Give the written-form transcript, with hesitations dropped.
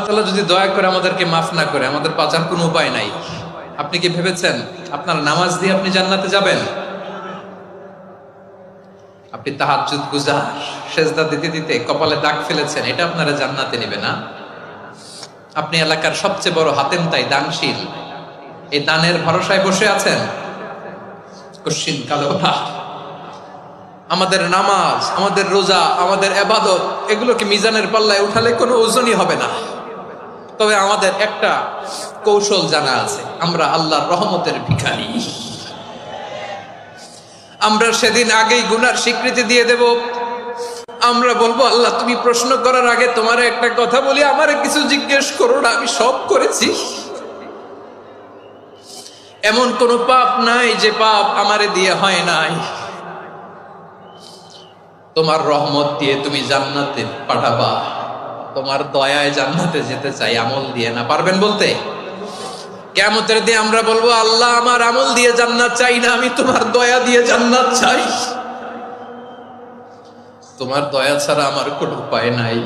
তাআলা যদি দয়া করে আমাদেরকে মাফ না করে, আমাদের বাঁচার কোনো উপায় নাই। আপনি কি ভেবেছেন আপনার নামাজ দিয়ে আপনি জান্নাতে যাবেন? আপনি তাহাজ্জুদ গুজার, সেজদা দিতে দিতে কপালে দাগ ফেলেছেন, এটা আপনারা জান্নাতে নেবে না? আপনি এলাকার সবচেয়ে বড় হাতেম তাই দানশীল, এই দানের ভরসায় বসে আছেন কশিন কালো না। আমাদের নামাজ, আমাদের রোজা, আমাদের ইবাদত, এগুলোকে মিজানের পাল্লায় উঠালে কোনো ওজনই হবে না। তবে আমাদের একটা কৌশল জানা আছে, আমরা আল্লাহর রহমতের ভিখারি। আমরা সেদিন আগেই গুনার স্বীকৃতি দিয়ে দেব। আমরা বলবো, আল্লাহ তুমি প্রশ্ন করার আগে তোমার একটা কথা বলি, আমারে কিছু জিজ্ঞেস করো না, আমি সব করেছি। এমন কোন পাপ নাই যে পাপ আমারে দিয়ে হয় নাই। তোমার রহমত দিয়ে তুমি জান্নাতে পাঠাবা, তোমার দয়ায় জান্নাতে যেতে চাই, আমল দিয়ে না। পারবেন বলতে? কিয়ামতের দিন আমরা বলবো, আল্লাহ আমার আমল দিয়ে জান্নাত চাই না, আমি তোমার দয়া দিয়ে জান্নাত চাই। তোমার দয়া ছাড়া আমার কোনো উপায় নাই।